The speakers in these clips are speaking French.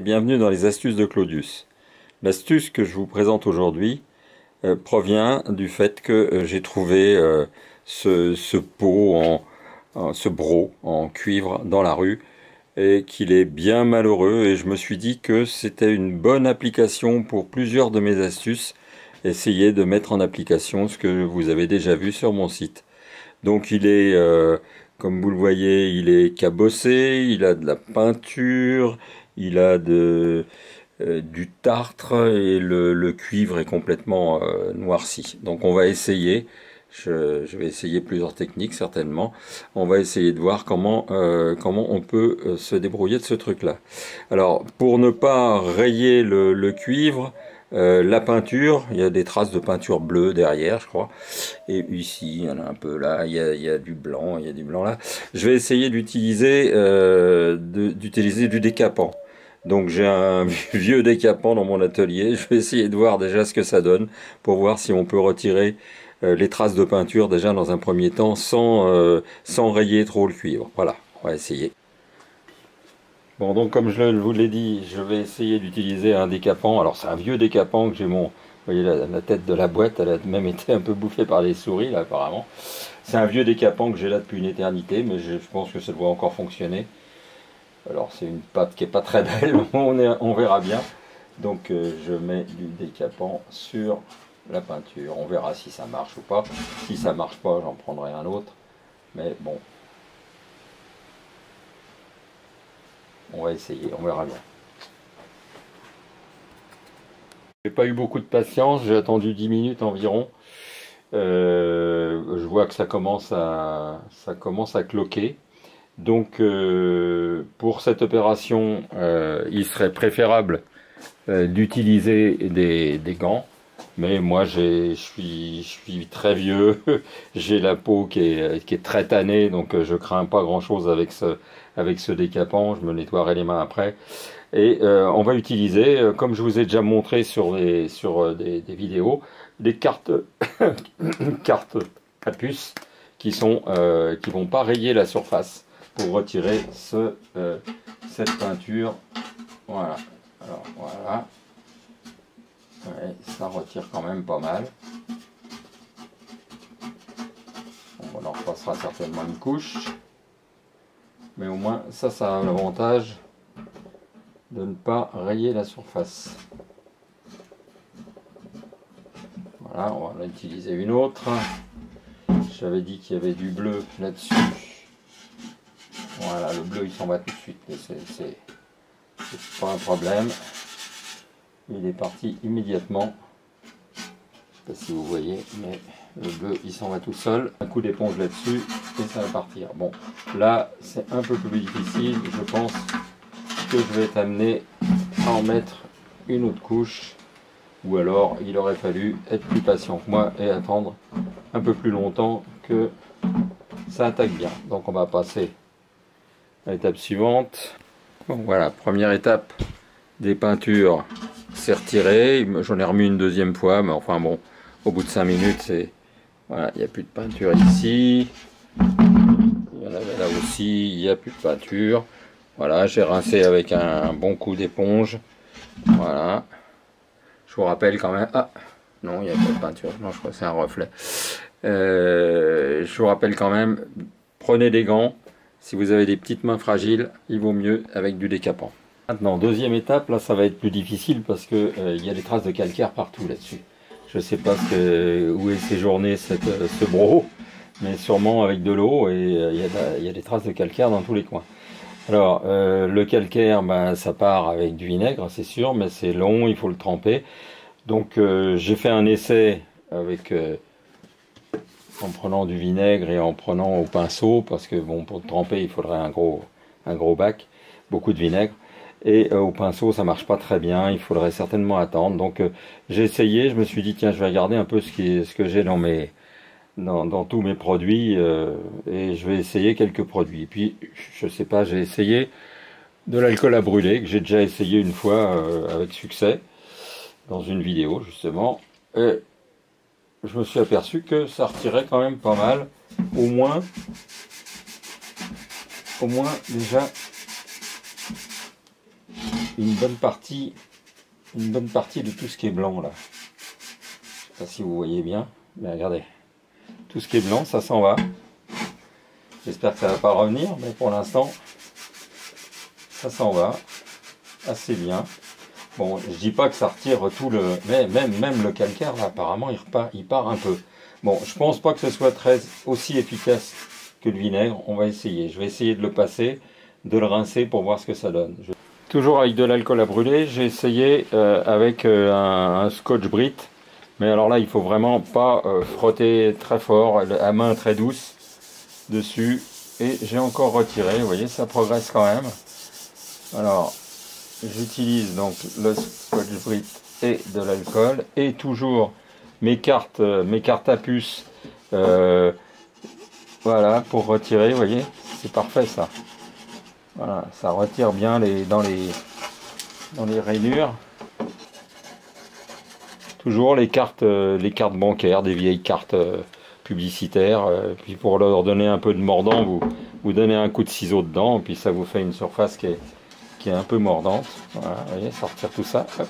Bienvenue dans les astuces de Claudius. L'astuce que je vous présente aujourd'hui provient du fait que j'ai trouvé ce pot, ce broc en cuivre dans la rue et qu'il est bien malheureux, et je me suis dit que c'était une bonne application pour plusieurs de mes astuces. Essayez de mettre en application ce que vous avez déjà vu sur mon site. Donc il est, comme vous le voyez, il est cabossé, il a de la peinture, il a du tartre, et le cuivre est complètement noirci. Donc on va essayer, je vais essayer plusieurs techniques certainement. On va essayer de voir comment on peut se débrouiller de ce truc-là. Alors pour ne pas rayer le cuivre, la peinture, il y a des traces de peinture bleue derrière, je crois. Et ici, il y en a un peu là, il y a du blanc, il y a du blanc là. Je vais essayer d'utiliser du décapant. Donc j'ai un vieux décapant dans mon atelier. Je vais essayer de voir déjà ce que ça donne pour voir si on peut retirer les traces de peinture déjà dans un premier temps sans rayer trop le cuivre. Voilà, on va essayer. Bon, donc comme je vous l'ai dit, je vais essayer d'utiliser un décapant. Alors c'est un vieux décapant que j'ai mon... Vous voyez la tête de la boîte, elle a même été un peu bouffée par les souris là apparemment. C'est un vieux décapant que j'ai là depuis une éternité, mais je pense que ça doit encore fonctionner. Alors c'est une pâte qui est pas très belle, on verra bien. Donc je mets du décapant sur la peinture, on verra si ça marche ou pas. Si ça marche pas, j'en prendrai un autre. Mais bon, on va essayer, on verra bien. J'ai pas eu beaucoup de patience, j'ai attendu 10 minutes environ. Je vois que ça commence à cloquer. Donc pour cette opération, il serait préférable d'utiliser des gants. Mais moi je suis très vieux, j'ai la peau qui est très tannée, donc je crains pas grand chose avec ce décapant. Je me nettoierai les mains après. Et on va utiliser, comme je vous ai déjà montré sur des vidéos, des cartes, cartes à puce qui vont pas rayer la surface pour retirer cette peinture. Voilà. Alors voilà. Ouais, ça retire quand même pas mal. On en repassera certainement une couche. Mais au moins ça a l'avantage de ne pas rayer la surface. Voilà, on va en utiliser une autre. J'avais dit qu'il y avait du bleu là-dessus. Voilà, le bleu il s'en va tout de suite. C'est pas un problème. Il est parti immédiatement. Je ne sais pas si vous voyez, mais le bleu il s'en va tout seul. Un coup d'éponge là-dessus et ça va partir. Bon, là c'est un peu plus difficile. Je pense que je vais être amené à en mettre une autre couche, ou alors il aurait fallu être plus patient que moi et attendre un peu plus longtemps que ça attaque bien. Donc on va passer à l'étape suivante. Bon voilà, première étape des peintures, c'est retiré. J'en ai remis une deuxième fois, mais enfin bon, au bout de 5 minutes, voilà, il n'y a plus de peinture ici. Il y en avait là aussi, il n'y a plus de peinture. Voilà, j'ai rincé avec un bon coup d'éponge. Voilà. Je vous rappelle quand même... Ah, non, il n'y a pas de peinture. Non, je crois que c'est un reflet. Je vous rappelle quand même, prenez des gants. Si vous avez des petites mains fragiles, il vaut mieux avec du décapant. Maintenant, deuxième étape, là ça va être plus difficile parce que il y a des traces de calcaire partout là-dessus. Je ne sais pas où est séjourné ce broc, mais sûrement avec de l'eau, et il y a des traces de calcaire dans tous les coins. Alors, le calcaire, ben, ça part avec du vinaigre, c'est sûr, mais c'est long, il faut le tremper. Donc, j'ai fait un essai en prenant du vinaigre et en prenant au pinceau, parce que bon, pour le tremper, il faudrait un gros bac, beaucoup de vinaigre. Et au pinceau, ça marche pas très bien, il faudrait certainement attendre. Donc, j'ai essayé, je me suis dit, tiens, je vais regarder un peu ce que j'ai dans tous mes produits, et je vais essayer quelques produits. Et puis, je sais pas, j'ai essayé de l'alcool à brûler, que j'ai déjà essayé une fois avec succès, dans une vidéo justement, et je me suis aperçu que ça retirait quand même pas mal, au moins déjà une bonne partie de tout ce qui est blanc là. Je sais pas si vous voyez bien, mais regardez, tout ce qui est blanc, ça s'en va. J'espère que ça va pas revenir, mais pour l'instant, ça s'en va assez bien. Bon, je dis pas que ça retire tout le, mais même le calcaire là, apparemment, il part un peu. Bon, je pense pas que ce soit aussi efficace que le vinaigre. On va essayer. Je vais essayer de le passer, de le rincer pour voir ce que ça donne. Toujours avec de l'alcool à brûler, j'ai essayé avec un Scotch-Brite. Mais alors là, il faut vraiment pas frotter très fort, à main très douce dessus. Et j'ai encore retiré, vous voyez, ça progresse quand même. Alors, j'utilise donc le Scotch-Brite et de l'alcool. Et toujours mes cartes à puce. Voilà, pour retirer, vous voyez, c'est parfait ça. Voilà, ça retire bien dans les rainures. Toujours les cartes bancaires, des vieilles cartes publicitaires. Puis pour leur donner un peu de mordant, vous donnez un coup de ciseau dedans, puis ça vous fait une surface qui est un peu mordante. Voilà, vous voyez, ça retire tout ça. Hop.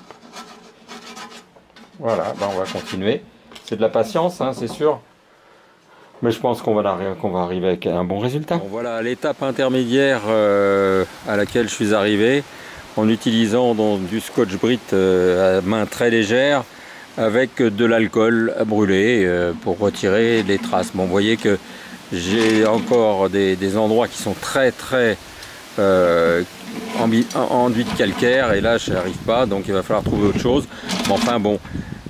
Voilà, ben on va continuer. C'est de la patience, hein, c'est sûr. Mais je pense qu'on va arriver avec un bon résultat. Bon, voilà l'étape intermédiaire à laquelle je suis arrivé, en utilisant donc du Scotch-Brite à main très légère, avec de l'alcool à brûler pour retirer les traces. Bon, vous voyez que j'ai encore des endroits qui sont très enduits de calcaire, et là je n'y arrive pas, donc il va falloir trouver autre chose. Mais enfin bon,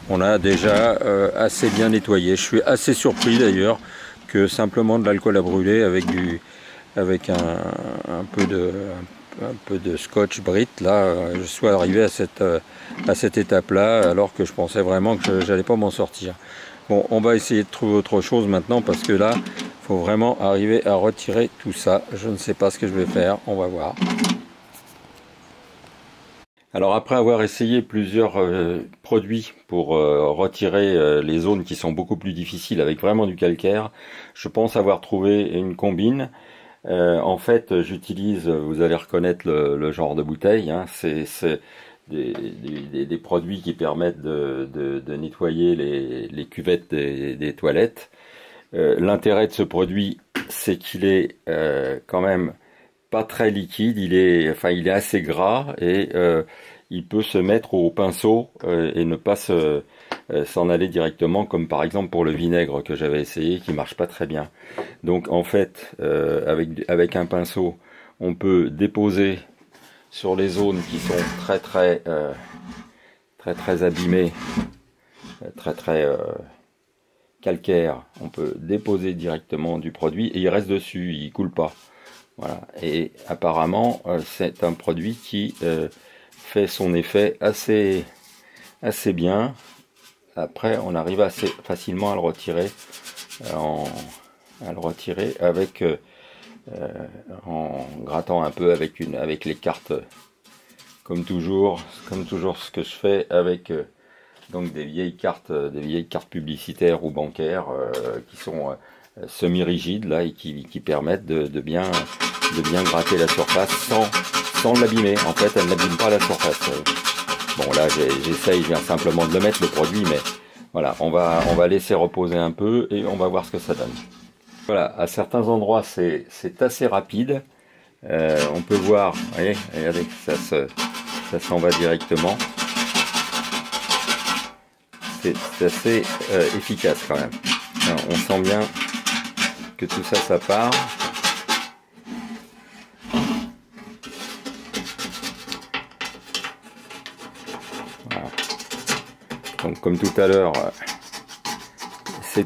on a déjà assez bien nettoyé. Je suis assez surpris d'ailleurs que simplement de l'alcool à brûler avec un peu de Scotch Brite, là, je sois arrivé à cette étape-là, alors que je pensais vraiment que j'allais pas m'en sortir. Bon, on va essayer de trouver autre chose maintenant, parce que là, il faut vraiment arriver à retirer tout ça. Je ne sais pas ce que je vais faire, on va voir. Alors après avoir essayé plusieurs produits pour retirer les zones qui sont beaucoup plus difficiles avec vraiment du calcaire, je pense avoir trouvé une combine. En fait, j'utilise, vous allez reconnaître le genre de bouteille, hein, c'est des produits qui permettent de nettoyer les cuvettes des toilettes. L'intérêt de ce produit, c'est qu'il est quand même pas très liquide, il est assez gras, et il peut se mettre au pinceau et ne pas s'en aller directement, comme par exemple pour le vinaigre que j'avais essayé, qui marche pas très bien. Donc en fait, avec un pinceau, on peut déposer sur les zones qui sont très abîmées, très calcaires. On peut déposer directement du produit et il reste dessus, il coule pas. Voilà. Et apparemment, c'est un produit qui fait son effet assez bien. Après, on arrive assez facilement à le retirer, avec en grattant un peu avec les cartes, comme toujours ce que je fais avec donc des vieilles cartes publicitaires ou bancaires qui sont semi-rigides là, et qui permettent de bien gratter la surface sans l'abîmer. En fait, elle n'abîme pas la surface. Bon, là j'essaye, je viens simplement de le mettre, le produit, mais voilà, on va laisser reposer un peu et on va voir ce que ça donne. Voilà, à certains endroits c'est assez rapide. On peut voir, vous voyez, regardez, ça s'en va directement. C'est assez efficace quand même. Alors, on sent bien que tout ça part. Voilà. Donc comme tout à l'heure, c'est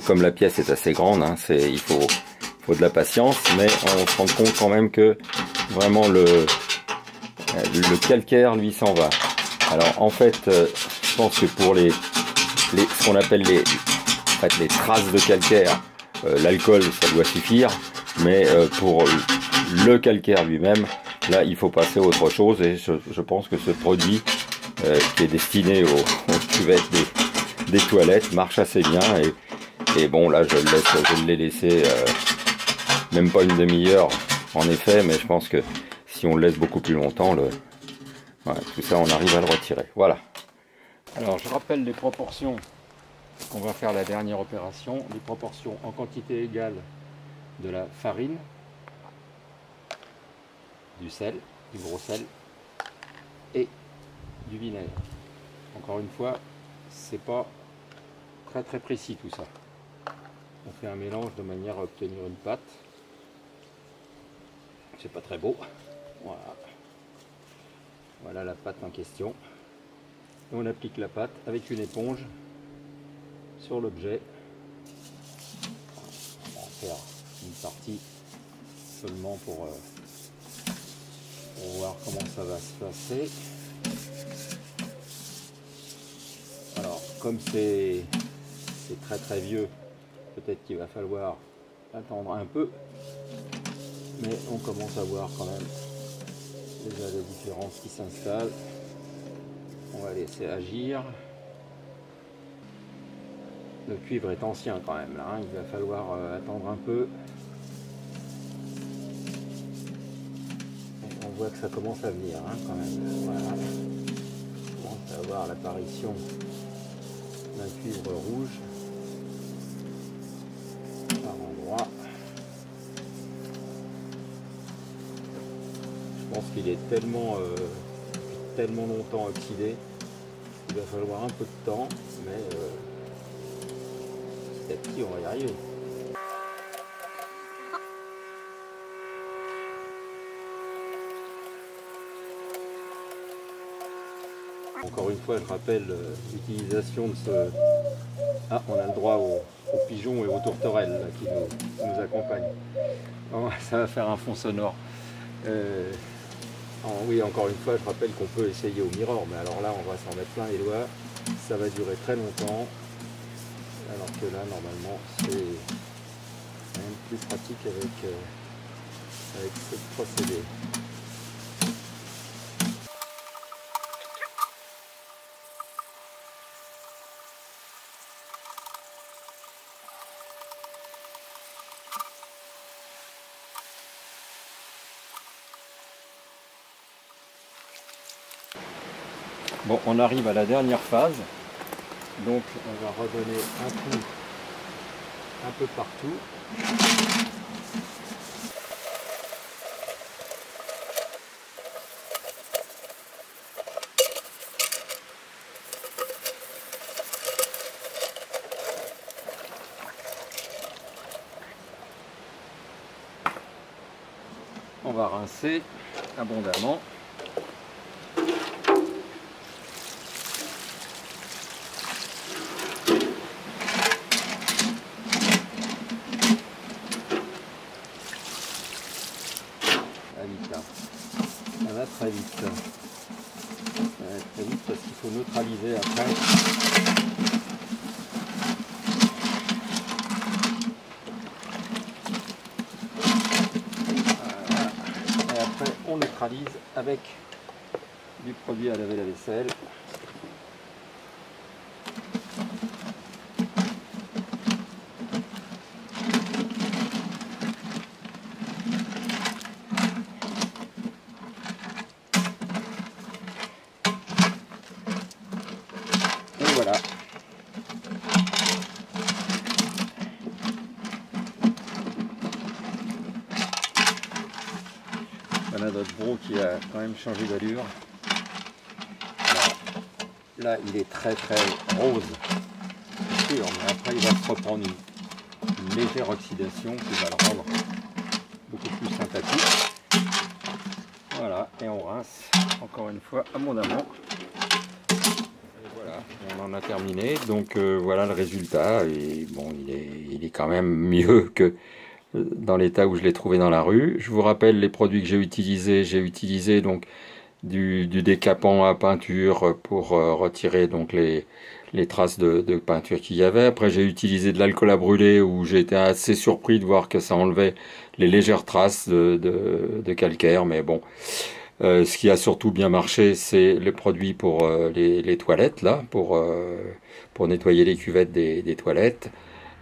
comme la pièce est assez grande, hein, il faut de la patience, mais on se rend compte quand même que vraiment le calcaire lui s'en va. Alors en fait, je pense que pour ce qu'on appelle les traces de calcaire, l'alcool ça doit suffire, mais pour le calcaire lui-même, là il faut passer à autre chose, et je pense que ce produit qui est destiné aux cuvettes des toilettes marche assez bien, et bon là je l'ai laissé même pas une demi-heure en effet, mais je pense que si on le laisse beaucoup plus longtemps, voilà, tout ça on arrive à le retirer. Voilà. Alors je rappelle les proportions qu'on va faire la dernière opération, les proportions en quantité égale de la farine, du sel, du gros sel et du vinaigre. Encore une fois, c'est pas très précis tout ça. On fait un mélange de manière à obtenir une pâte. C'est pas très beau. Voilà. Voilà la pâte en question. Et on applique la pâte avec une éponge sur l'objet. On va en faire une partie seulement pour voir comment ça va se passer. Alors comme c'est très vieux, peut-être qu'il va falloir attendre un peu, mais on commence à voir quand même déjà les différences qui s'installent. On va laisser agir. Le cuivre est ancien quand même là, hein. Il va falloir attendre un peu. Et on voit que ça commence à venir, hein, quand même. Voilà. On commence à avoir l'apparition d'un cuivre rouge par endroit. Je pense qu'il est tellement longtemps oxydé qu'il va falloir un peu de temps, mais petit à petit on va y arriver. Encore une fois, je rappelle l'utilisation de ce... Ah, on a le droit aux pigeons et aux tourterelles là, qui nous accompagnent. Oh, ça va faire un fond sonore. Oui, encore une fois, je rappelle qu'on peut essayer au mirror, mais alors là, on va s'en mettre plein les doigts. Ça va durer très longtemps. Alors que là, normalement, c'est quand même plus pratique avec ce procédé. Bon, on arrive à la dernière phase, donc on va redonner un coup un peu partout. On va rincer abondamment. Ça va très vite. Ça va très vite parce qu'il faut neutraliser après. Voilà. Et après on neutralise avec du produit à laver la vaisselle. Voilà. Voilà notre bro qui a quand même changé d'allure. Là, il est très rose, c'est sûr, mais après il va se reprendre une légère oxydation qui va le rendre beaucoup plus sympathique. Voilà, et on rince encore une fois abondamment. Voilà, on en a terminé, donc voilà le résultat, et bon, il est quand même mieux que dans l'état où je l'ai trouvé dans la rue. Je vous rappelle les produits que j'ai utilisé donc du décapant à peinture pour retirer donc les traces de peinture qu'il y avait. Après j'ai utilisé de l'alcool à brûler où j'ai été assez surpris de voir que ça enlevait les légères traces de calcaire, mais bon. Ce qui a surtout bien marché, c'est le produit pour les toilettes, là, pour nettoyer les cuvettes des toilettes.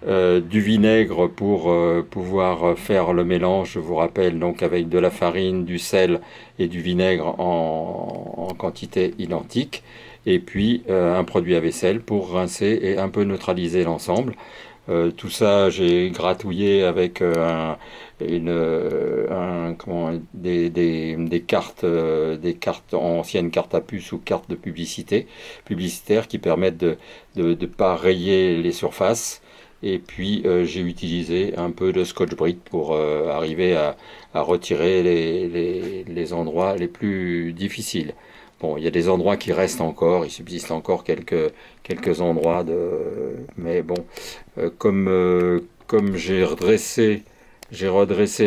du vinaigre pour pouvoir faire le mélange, je vous rappelle, donc avec de la farine, du sel et du vinaigre en quantité identique, et puis un produit à vaisselle pour rincer et un peu neutraliser l'ensemble. Tout ça, j'ai gratouillé avec des cartes anciennes cartes à puce ou cartes de publicitaires qui permettent de ne pas rayer les surfaces. Et puis j'ai utilisé un peu de Scotch-Brite pour arriver à retirer les endroits les plus difficiles. Bon, il y a des endroits qui restent encore, il subsiste encore quelques endroits mais bon, comme j'ai redressé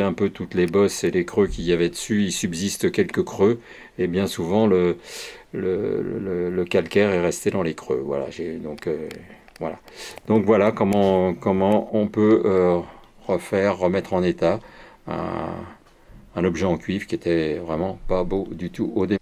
un peu toutes les bosses et les creux qu'il y avait dessus, il subsiste quelques creux, et bien souvent le calcaire est resté dans les creux. Voilà, voilà. Donc voilà comment on peut remettre en état un, un objet en cuivre qui était vraiment pas beau du tout au départ.